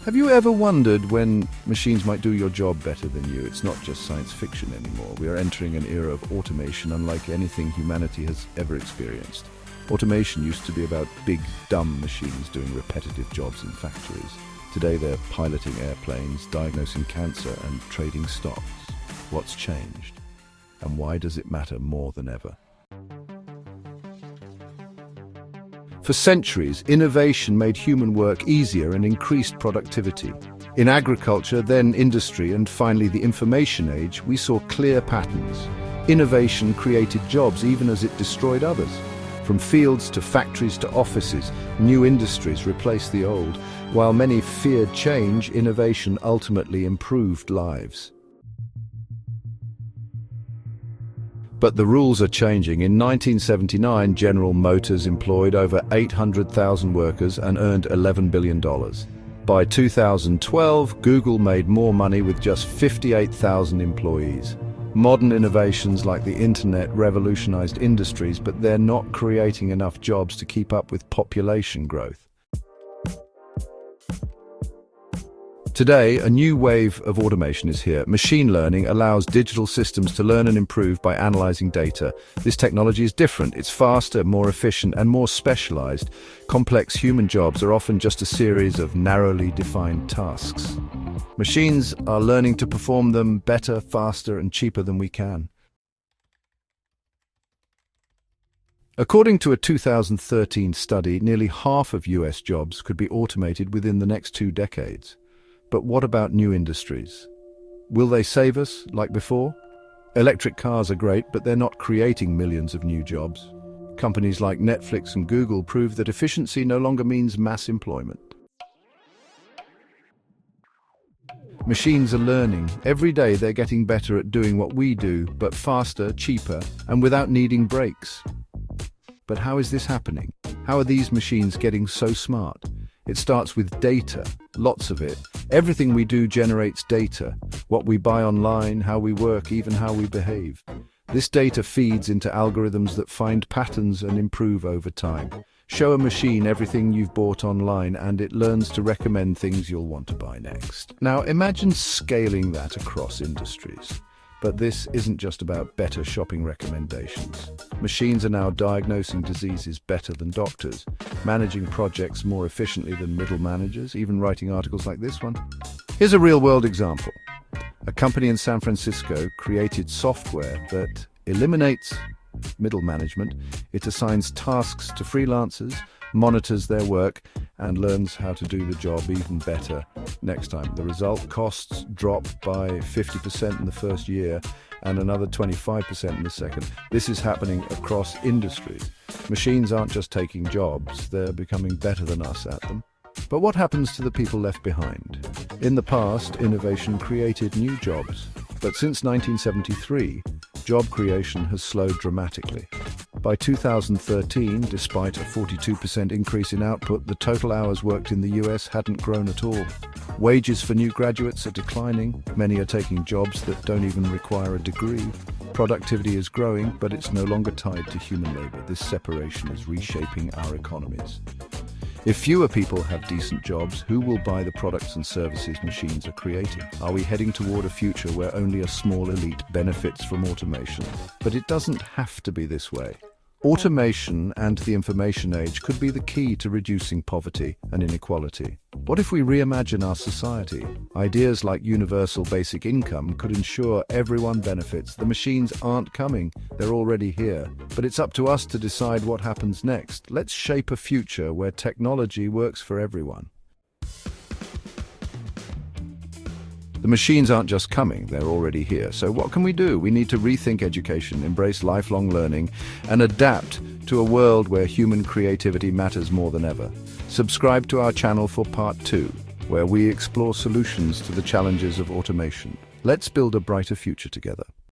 Have you ever wondered when machines might do your job better than you? It's not just science fiction anymore. We are entering an era of automation unlike anything humanity has ever experienced. Automation used to be about big, dumb machines doing repetitive jobs in factories. Today they're piloting airplanes, diagnosing cancer, and trading stocks. What's changed? And why does it matter more than ever? For centuries, innovation made human work easier and increased productivity. In agriculture, then industry, and finally the information age, we saw clear patterns. Innovation created jobs even as it destroyed others. From fields to factories to offices, new industries replaced the old. While many feared change, innovation ultimately improved lives. But the rules are changing. In 1979, General Motors employed over 800,000 workers and earned $11 billion. By 2012, Google made more money with just 58,000 employees. Modern innovations like the internet revolutionized industries, but they're not creating enough jobs to keep up with population growth. Today, a new wave of automation is here. Machine learning allows digital systems to learn and improve by analyzing data. This technology is different. It's faster, more efficient, and more specialized. Complex human jobs are often just a series of narrowly defined tasks. Machines are learning to perform them better, faster, and cheaper than we can. According to a 2013 study, nearly half of US jobs could be automated within the next 2 decades. But what about new industries? Will they save us like before? Electric cars are great, but they're not creating millions of new jobs. Companies like Netflix and Google prove that efficiency no longer means mass employment. Machines are learning. Every day they're getting better at doing what we do, but faster, cheaper, and without needing breaks. But how is this happening? How are these machines getting so smart? It starts with data, lots of it. Everything we do generates data. What we buy online, how we work, even how we behave. This data feeds into algorithms that find patterns and improve over time. Show a machine everything you've bought online and it learns to recommend things you'll want to buy next. Now imagine scaling that across industries. But this isn't just about better shopping recommendations. Machines are now diagnosing diseases better than doctors, managing projects more efficiently than middle managers, even writing articles like this one. Here's a real-world example. A company in San Francisco created software that eliminates middle management. It assigns tasks to freelancers, monitors their work, and learns how to do the job even better next time. The result: costs drop by 50% in the first year and another 25% in the second. This is happening across industries. Machines aren't just taking jobs, they're becoming better than us at them. But what happens to the people left behind? In the past, innovation created new jobs. But since 1973, job creation has slowed dramatically. By 2013, despite a 42% increase in output, the total hours worked in the US hadn't grown at all. Wages for new graduates are declining. Many are taking jobs that don't even require a degree. Productivity is growing, but it's no longer tied to human labor. This separation is reshaping our economies. If fewer people have decent jobs, who will buy the products and services machines are creating? Are we heading toward a future where only a small elite benefits from automation? But it doesn't have to be this way. Automation and the information age could be the key to reducing poverty and inequality. What if we reimagine our society? Ideas like universal basic income could ensure everyone benefits. The machines aren't coming, they're already here. But it's up to us to decide what happens next. Let's shape a future where technology works for everyone. The machines aren't just coming, they're already here. So what can we do? We need to rethink education, embrace lifelong learning, and adapt to a world where human creativity matters more than ever. Subscribe to our channel for part 2, where we explore solutions to the challenges of automation. Let's build a brighter future together.